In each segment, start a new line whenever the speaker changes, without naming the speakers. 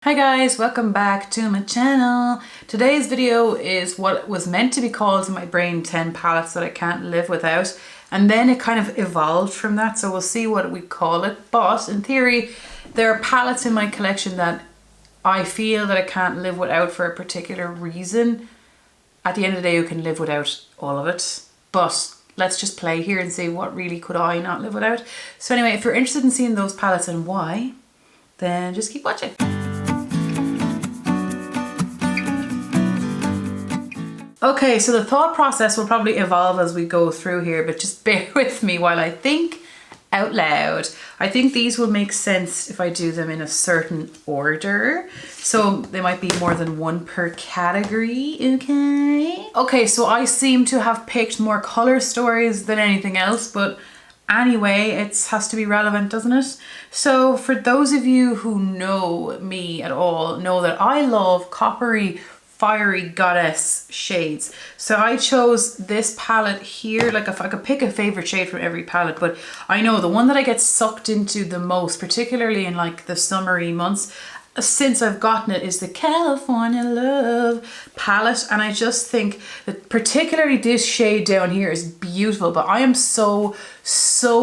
Hi guys, welcome back to my channel. Today's video is what was meant to be called in my brain 10 palettes that I can't live without, and then it kind of evolved from that, so we'll see what we call it. But in theory there are palettes in my collection that I feel that I can't live without for a particular reason. At the end of the day you can live without all of it, but let's just play here and see what really could I not live without. So anyway, if you're interested in seeing those palettes and why, then just keep watching. Okay, so the thought process will probably evolve as we go through here, but just bear with me while I think out loud. I think these will make sense if I do them in a certain order. So they might be more than one per category, okay? Okay, so I seem to have picked more color stories than anything else, but anyway, it has to be relevant, doesn't it? So for those of you who know me at all, know that I love coppery, fiery goddess shades. So I chose this palette here. Like, if I could pick a favorite shade from every palette, but I know the one that I get sucked into the most, particularly in like the summery months since I've gotten it, is the California Love palette. And I just think that particularly this shade down here is beautiful, but I am so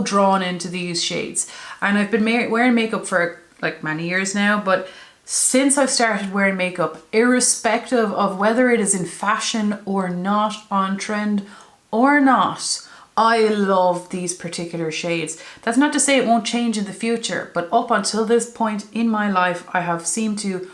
drawn into these shades. And I've been wearing makeup for like many years now, but since I've started wearing makeup, irrespective of whether it is in fashion or not, on trend or not, I love these particular shades. That's not to say it won't change in the future, but up until this point in my life, I have seemed to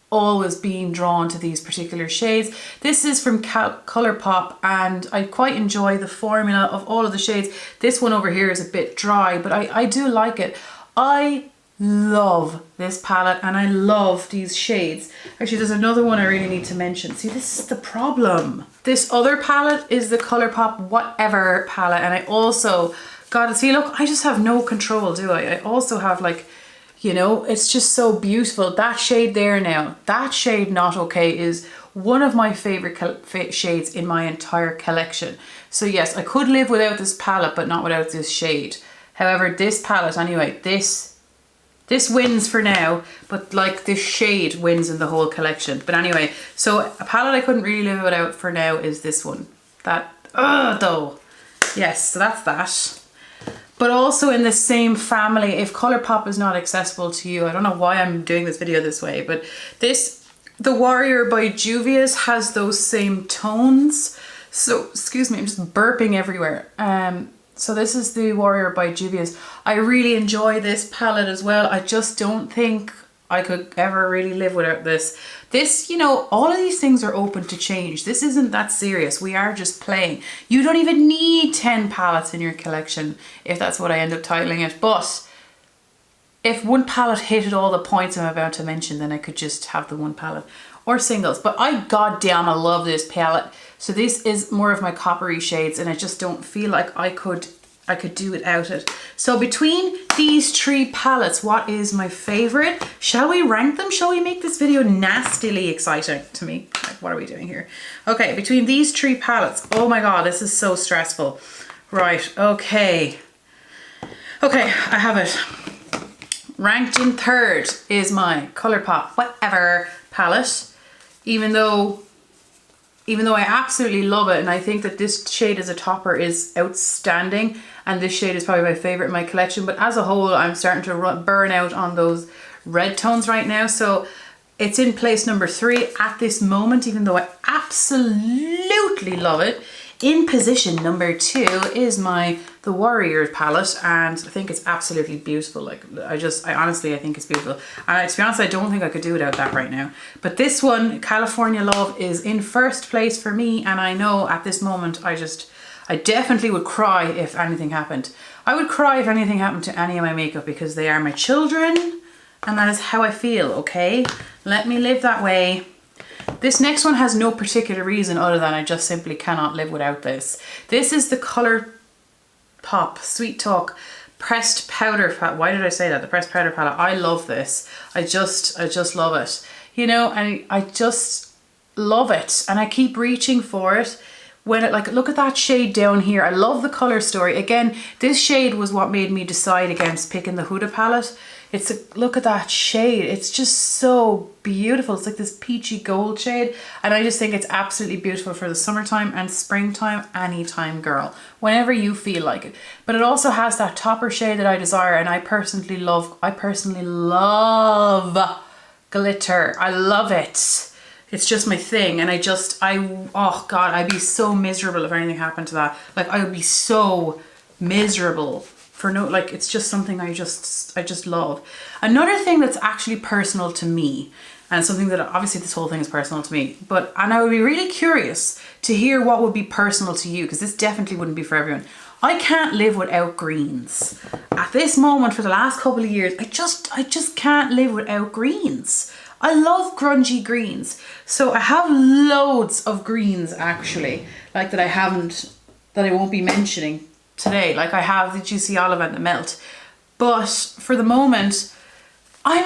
always been drawn to these particular shades. This is from Colourpop, and I quite enjoy the formula of all of the shades. This one over here is a bit dry, but I do like it. I love this palette and I love these shades. Actually, there's another one I really need to mention. See, this is the problem. This other palette is the Colourpop Whatever palette, and I also got to see, look, I just have no control, do I? I also have, like, you know, it's just so beautiful. That shade there now, that shade Not Okay is one of my favorite shades in my entire collection. So yes, I could live without this palette, but not without this shade. However, this palette anyway, this wins for now, but like this shade wins in the whole collection. But anyway, so a palette I couldn't really live without for now is this one. That, though. Yes, so that's that. But also in the same family, if Colourpop is not accessible to you, I don't know why I'm doing this video this way, but this, The Warrior by Juvia's, has those same tones. So, excuse me, I'm just burping everywhere. So this is The Warrior by Juvia's. I really enjoy this palette as well. I just don't think I could ever really live without this. This, you know, all of these things are open to change. This isn't that serious. We are just playing. You don't even need 10 palettes in your collection, if that's what I end up titling it. But if one palette hit all the points I'm about to mention, then I could just have the one palette. Or singles. But I love this palette. So this is more of my coppery shades, and I just don't feel like I could do without it. So between these three palettes, what is my favorite? Shall we rank them? Shall we make this video nastily exciting to me? Like, what are we doing here? Okay, between these three palettes, oh my god, this is so stressful. Right, okay. Okay, I have it. Ranked in third is my Colourpop Whatever palette. Even though I absolutely love it, and I think that this shade as a topper is outstanding, and this shade is probably my favorite in my collection, but as a whole I'm starting to burn out on those red tones right now, so it's in place number 3 at this moment, even though I absolutely love it. In position number 2 is The Warrior palette, and I think it's absolutely beautiful. Like, I honestly think it's beautiful. And to be honest, I don't think I could do without that right now. But this one, California Love, is in first place for me, and I know at this moment I definitely would cry if anything happened. I would cry if anything happened to any of my makeup, because they are my children, and that is how I feel, okay? Let me live that way. This next one has no particular reason other than I just simply cannot live without this. This is the Colourpop Sweet Talk Pressed Powder palette. Why did I say that? The Pressed Powder palette. I love this. I just love it. You know, and I just love it. And I keep reaching for it. When it, like, look at that shade down here. I love the color story. Again, this shade was what made me decide against picking the Huda palette. look at that shade. It's just so beautiful. It's like this peachy gold shade. And I just think it's absolutely beautiful for the summertime and springtime, anytime, girl. Whenever you feel like it. But it also has that topper shade that I desire, and I personally love glitter. I love it. It's just my thing. And oh God, I'd be so miserable if anything happened to that. Like, I would be so miserable. It's just something I just love. Another thing that's actually personal to me, and something that obviously this whole thing is personal to me, and I would be really curious to hear what would be personal to you, because this definitely wouldn't be for everyone. I can't live without greens. At this moment, for the last couple of years, I just can't live without greens. I love grungy greens. So I have loads of greens actually, like that I won't be mentioning today. Like I have the Juicy Olive and the Melt, but for the moment I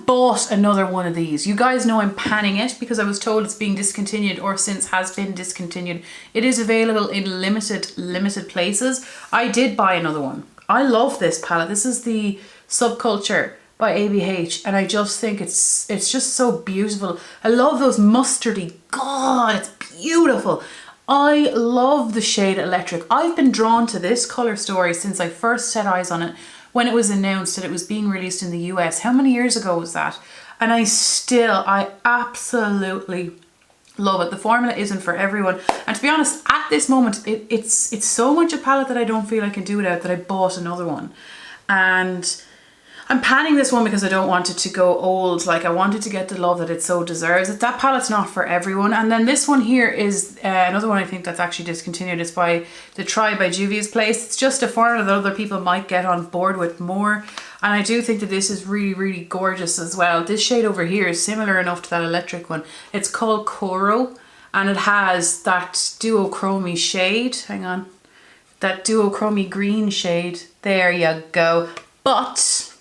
bought another one of these. You guys know I'm panning it because I was told it's being discontinued, or since has been discontinued. It is available in limited places. I did buy another one. I love this palette. This is the Subculture by ABH, and I just think it's just so beautiful. I love those mustardy. God, it's beautiful. I love the shade Electric. I've been drawn to this color story since I first set eyes on it when it was announced that it was being released in the US. How many years ago was that? And I absolutely love it. The formula isn't for everyone. And to be honest, at this moment, it's so much a palette that I don't feel I can do without, that I bought another one. And I'm panning this one because I don't want it to go old. Like, I wanted to get the love that it so deserves. That palette's not for everyone. And then this one here is another one I think that's actually discontinued. It's by the Try by Juvia's Place. It's just a formula that other people might get on board with more. And I do think that this is really, really gorgeous as well. This shade over here is similar enough to that Electric one. It's called Coro, and it has that duochromy shade. Hang on. That duochromy green shade. There you go. But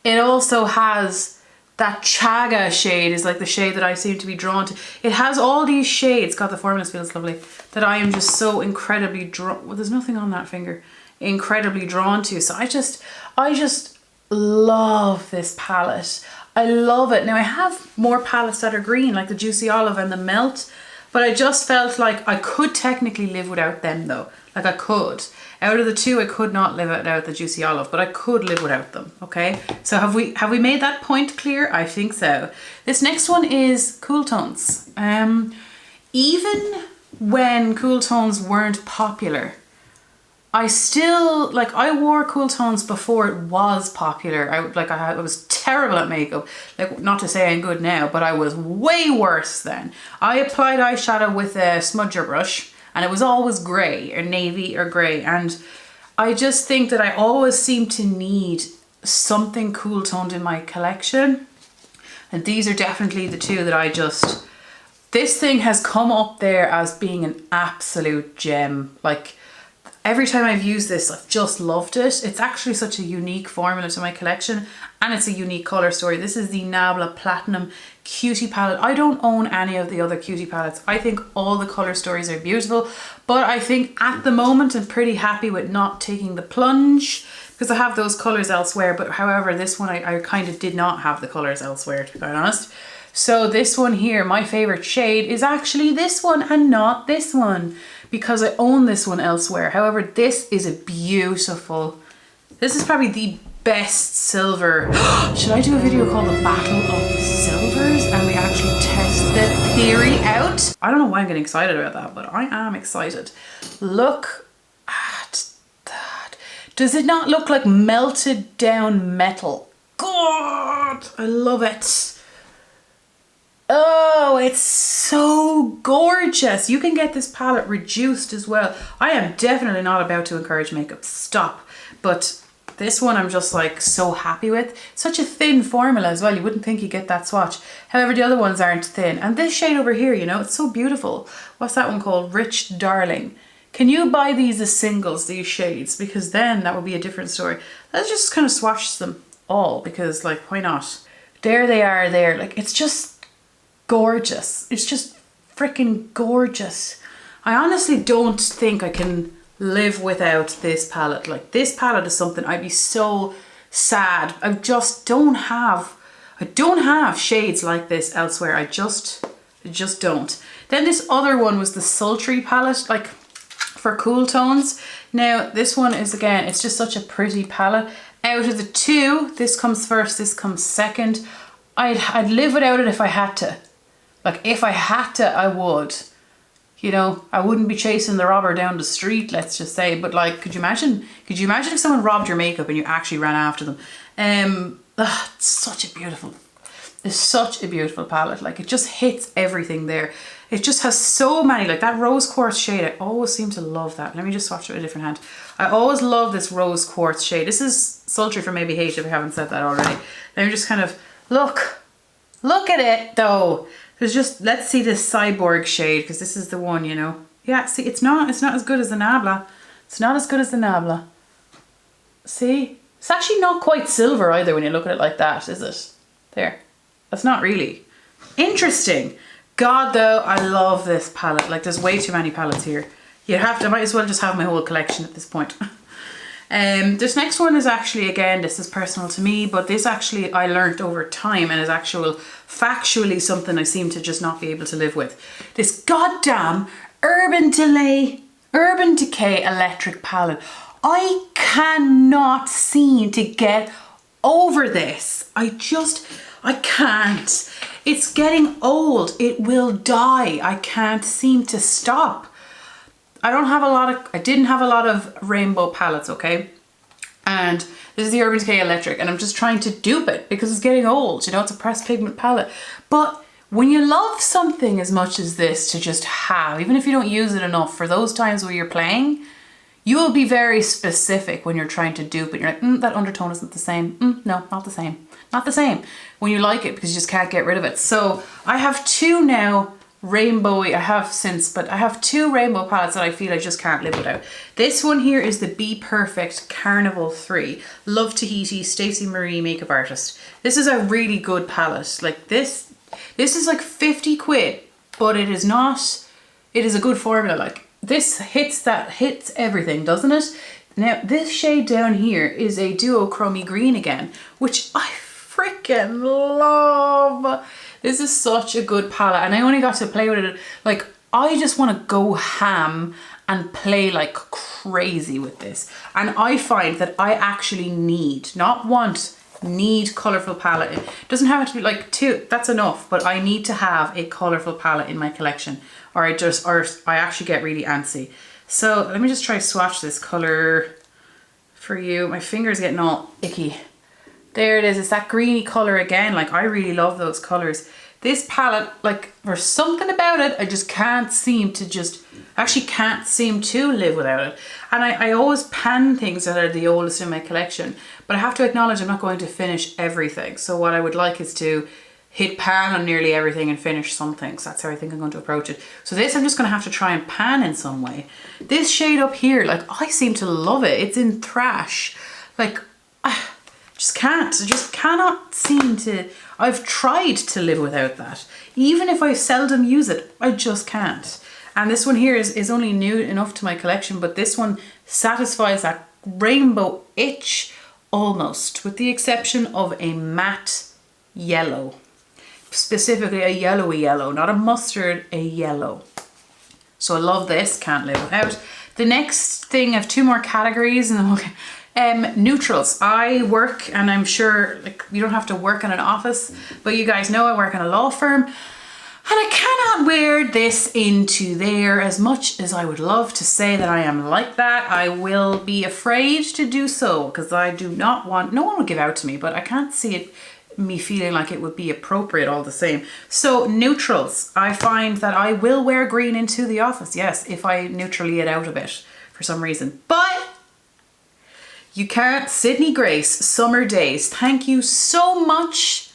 it also has that Chaga shade, is like the shade that I seem to be drawn to. It has all these shades. God, the formula feels lovely. That I am just so incredibly drawn. Well, there's nothing on that finger. Incredibly drawn to. So I just love this palette. I love it. Now I have more palettes that are green, like the Juicy Olive and the Melt, but I just felt like I could technically live without them though. Like I could. Out of the two, I could not live without the Juicy Olive, but I could live without them, okay? So have we made that point clear? I think so. This next one is Cool Tones. Even when Cool Tones weren't popular, I wore Cool Tones before it was popular. I was terrible at makeup. Like, not to say I'm good now, but I was way worse then. I applied eyeshadow with a smudger brush, and it was always grey or navy or grey. And I just think that I always seem to need something cool toned in my collection. And these are definitely the two that this thing has come up there as being an absolute gem. Like, every time I've used this, I've just loved it. It's actually such a unique formula to my collection, and it's a unique color story. This is the Nabla Platinum Cutie palette. I don't own any of the other Cutie palettes. I think all the color stories are beautiful, but I think at the moment I'm pretty happy with not taking the plunge, because I have those colors elsewhere. But however, this one I kind of did not have the colors elsewhere, to be quite honest. So this one here, my favorite shade, is actually this one and not this one, because I own this one elsewhere. However, this is a beautiful, this is probably the best silver. Should I do a video called The Battle of the Silvers, and we actually test the theory out? I don't know why I'm getting excited about that, but I am excited. Look at that. Does it not look like melted down metal? God, I love it. Oh, it's so gorgeous. You can get this palette reduced as well. I am definitely not about to encourage makeup, stop. But this one I'm just like so happy with. Such a thin formula as well. You wouldn't think you get that swatch. However, the other ones aren't thin. And this shade over here, you know, it's so beautiful. What's that one called? Rich Darling. Can you buy these as singles, these shades? Because then that would be a different story. Let's just kind of swatch them all, because like, why not? There they are there. Like, it's just gorgeous. It's just freaking gorgeous. I honestly don't think I can live without this palette. Like this palette is something I'd be so sad. I don't have shades like this elsewhere. I just don't. Then this other one was the Sultry palette, like for cool tones. Now this one is, again, it's just such a pretty palette. Out of the two, this comes first, this comes second. I'd live without it if I had to. Like if I had to, I would. You know, I wouldn't be chasing the robber down the street, let's just say. But like, could you imagine if someone robbed your makeup and you actually ran after them? It's such a beautiful palette. Like it just hits everything there. It just has so many, like that rose quartz shade. I always seem to love that. Let me just swatch it with a different hand. I always love this rose quartz shade. This is Sultry for Maybe Hate, if I haven't said that already. Let me just kind of look at it though. There's just, let's see this cyborg shade, because this is the one, you know. Yeah, see, it's not as good as the Nabla. It's not as good as the Nabla. See? It's actually not quite silver either when you look at it like that, is it? There. That's not really. Interesting. God though, I love this palette. Like there's way too many palettes here. I might as well just have my whole collection at this point. This next one is actually, again, this is personal to me, but this actually I learned over time and is factually something I seem to just not be able to live with. This goddamn Urban Decay electric palette. I cannot seem to get over this. I can't. It's getting old. It will die. I can't seem to stop. I didn't have a lot of rainbow palettes, okay? And this is the Urban Decay Electric, and I'm just trying to dupe it because it's getting old, you know, it's a pressed pigment palette. But when you love something as much as this to just have, even if you don't use it enough, for those times where you're playing, you will be very specific when you're trying to dupe it. You're like, that undertone isn't the same. No, not the same. Not the same. When you like it because you just can't get rid of it. So I have two now rainbowy, I have two rainbow palettes that I feel I just can't live without. This one here is the Be Perfect Carnival 3. Love Tahiti, Stacey Marie makeup artist. This is a really good palette. Like this is like 50 quid, but it is a good formula. Like this hits everything, doesn't it? Now this shade down here is a duochrome green again, which I freaking love. This is such a good palette, and I only got to play with it. Like, I just want to go ham and play like crazy with this. And I find that I actually need colourful palette. It doesn't have to be like two, that's enough, but I need to have a colourful palette in my collection, or I actually get really antsy. So let me just try swatch this colour for you. My finger's getting all icky. There it is, it's that greeny colour again. Like I really love those colours. This palette, like there's something about it, I just can't seem to live without it. And I always pan things that are the oldest in my collection, but I have to acknowledge I'm not going to finish everything. So what I would like is to hit pan on nearly everything and finish some things. That's how I think I'm going to approach it. So this I'm just going to have to try and pan in some way. This shade up here, like I seem to love it. It's in Thrash. Like I just cannot seem to. I've tried to live without that. Even if I seldom use it, I just can't. And this one here is only new enough to my collection, but this one satisfies that rainbow itch almost, with the exception of a matte yellow. Specifically a yellowy yellow, not a mustard, a yellow. So I love this, can't live without. The next thing, I have two more categories, and okay. Neutrals. I work, and I'm sure like you don't have to work in an office, but you guys know I work in a law firm, and I cannot wear this into there as much as I would love to say that I am like that. I will be afraid to do so because I do not want, no one would give out to me, but I can't see me feeling like it would be appropriate all the same. So neutrals, I find that I will wear green into the office, yes, if I neutrally it out a bit for some reason. But you can't. Sydney Grace, Summer Days. Thank you so much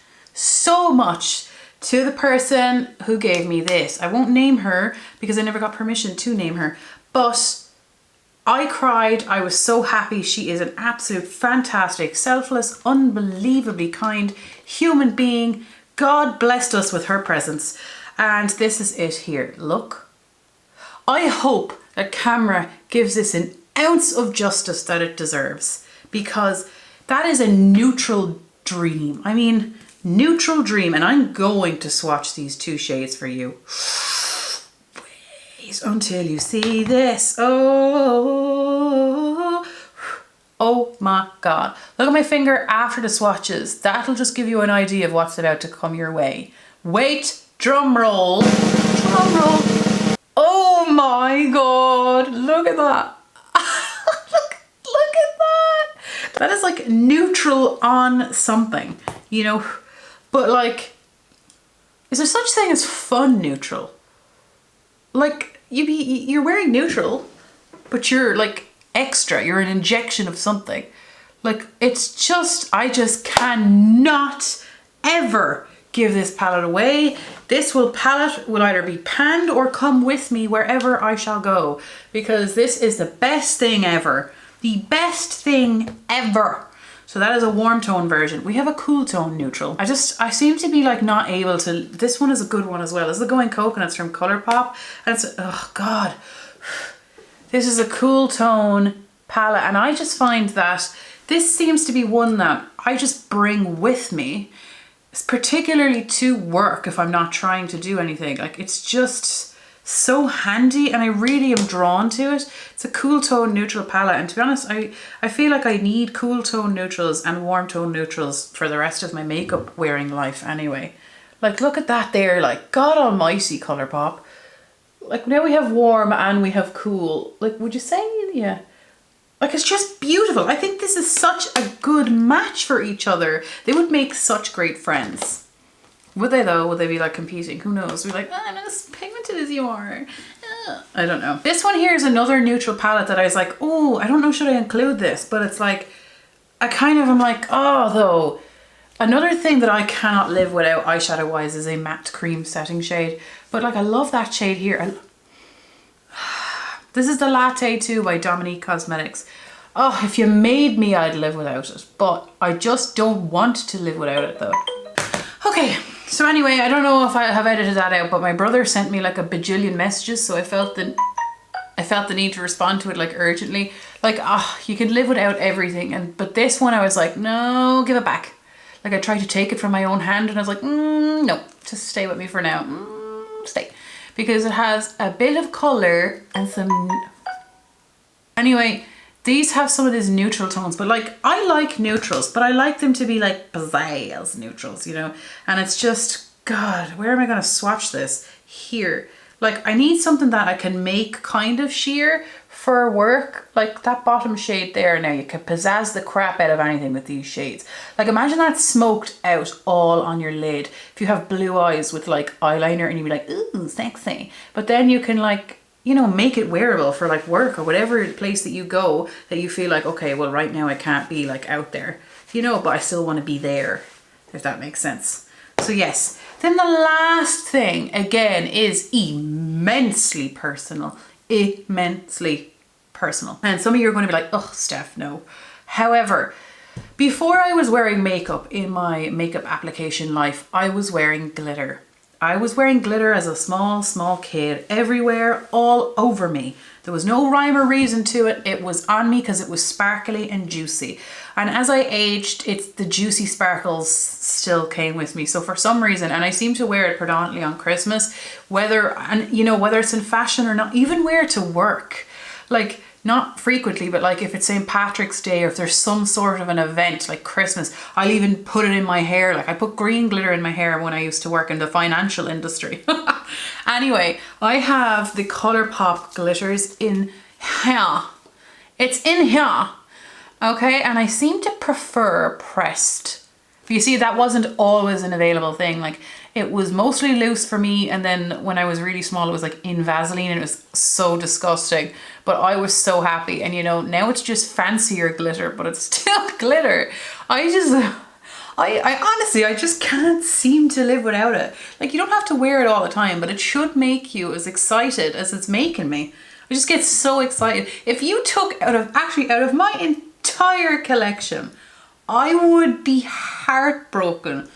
to the person who gave me this. I won't name her because I never got permission to name her, but I cried. I was so happy. She is an absolute fantastic, selfless, unbelievably kind human being. God blessed us with her presence. And this is it here. Look. I hope a camera gives this an ounce of justice that it deserves, because that is a neutral dream. I mean, neutral dream. And I'm going to swatch these two shades for you. Wait until you see this. Oh my God. Look at my finger after the swatches. That'll just give you an idea of what's about to come your way. Wait, drum roll. Drum roll. Oh my God. Look at that. look at that. That is like neutral on something, you know, but like, is there such thing as fun neutral? Like you're wearing neutral, but you're like extra, you're an injection of something. Like, it's just, I just cannot ever give this palette away. This palette will either be panned or come with me wherever I shall go, because this is the best thing ever. The best thing ever. So that is a warm tone version. We have a cool tone neutral. I seem to be like not able to, this one is a good one as well. This is the Going Coconuts from Colourpop. And it's, oh God. This is a cool tone palette, and I just find that this seems to be one that I just bring with me, particularly to work if I'm not trying to do anything. Like, it's just so handy and I really am drawn to it. It's a cool tone neutral palette, and to be honest, I feel like I need cool tone neutrals and warm tone neutrals for the rest of my makeup wearing life anyway. Like, look at that there, like, God almighty, Colourpop. Like, now we have warm and we have cool. Like, would you say? Yeah. Like, it's just beautiful. I think this is such a good match for each other. They would make such great friends. Would they though? Would they be like competing? Who knows? We're like, oh, I'm not as pigmented as you are. I don't know. This one here is another neutral palette that I was like, oh, I don't know, should I include this? But it's like, I kind of am like, oh, though. Another thing that I cannot live without eyeshadow wise is a matte cream setting shade. But like, I love that shade here. This is the Latte 2 by Dominique Cosmetics. Oh, if you made me, I'd live without it. But I just don't want to live without it though. Okay, so anyway, I don't know if I have edited that out, but my brother sent me like a bajillion messages, so I felt the need to respond to it like urgently. Like, you can live without everything, but this one I was like, no, give it back. Like, I tried to take it from my own hand and I was like, no, just stay with me for now. Stay. Because it has a bit of colour and some... Anyway, these have some of these neutral tones, but like, I like neutrals, but I like them to be like pizzazz neutrals, you know? And it's just, God, where am I going to swatch this? Here. Like, I need something that I can make kind of sheer for work. Like that bottom shade there, now you can pizzazz the crap out of anything with these shades. Like, imagine that smoked out all on your lid. If you have blue eyes with like eyeliner and you'd be like, ooh, sexy. But then you can like, you know, make it wearable for like work or whatever place that you go that you feel like, okay, well right now I can't be like out there, you know, but I still want to be there, if that makes sense. So yes. Then the last thing, again, is immensely personal. Immensely personal. And some of you are going to be like, oh, Steph, no. However, before I was wearing makeup in my makeup application life, I was wearing glitter. I was wearing glitter as a small kid, everywhere, all over me. There was no rhyme or reason to it. It was on me because it was sparkly and juicy. And as I aged, the juicy sparkles still came with me. So for some reason, and I seem to wear it predominantly on Christmas, whether it's in fashion or not, even wear it to work. Like, not frequently, but like if it's St. Patrick's Day or if there's some sort of an event like Christmas, I'll even put it in my hair. Like, I put green glitter in my hair when I used to work in the financial industry. Anyway, I have the Colourpop glitters in here. It's in here. Okay, and I seem to prefer pressed. You see, that wasn't always an available thing. Like, it was mostly loose for me, and then when I was really small, it was like in Vaseline, and it was so disgusting. But I was so happy, and you know, now it's just fancier glitter, but it's still glitter. I honestly, I just can't seem to live without it. Like, you don't have to wear it all the time, but it should make you as excited as it's making me. I just get so excited. If you took out of my entire collection, I would be heartbroken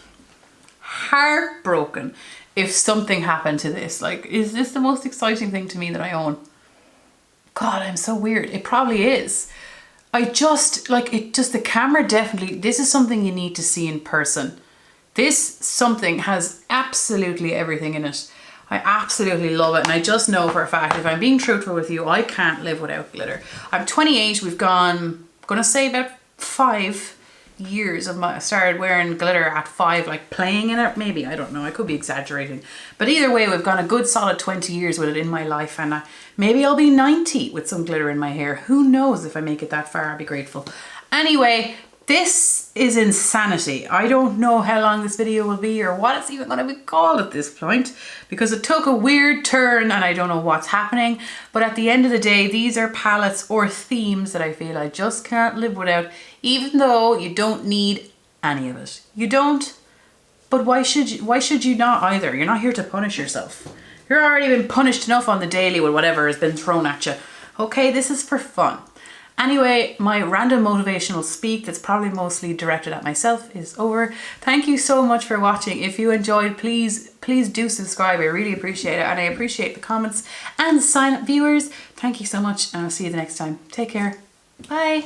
if something happened to this. Like, is this the most exciting thing to me that I own? God, I'm so weird. It probably is. I just, like, it just, the camera definitely, this is something you need to see in person. This something has absolutely everything in it. I absolutely love it. And I just know for a fact, if I'm being truthful with you, I can't live without glitter. I'm 28. We've gone, I'm going to say about 5 years of I started wearing glitter at 5, like playing in it. Maybe, I don't know. I could be exaggerating. But either way, we've gone a good solid 20 years with it in my life. And maybe I'll be 90 with some glitter in my hair. Who knows if I make it that far? I'll be grateful. Anyway, this is insanity. I don't know how long this video will be or what it's even going to be called at this point, because it took a weird turn and I don't know what's happening. But at the end of the day, these are palettes or themes that I feel I just can't live without, even though you don't need any of it. You don't, but why should you not either? You're not here to punish yourself. You're already been punished enough on the daily with whatever has been thrown at you. Okay, this is for fun. Anyway, my random motivational speak that's probably mostly directed at myself is over. Thank you so much for watching. If you enjoyed, please do subscribe. I really appreciate it. And I appreciate the comments and the sign up viewers. Thank you so much. And I'll see you the next time. Take care. Bye.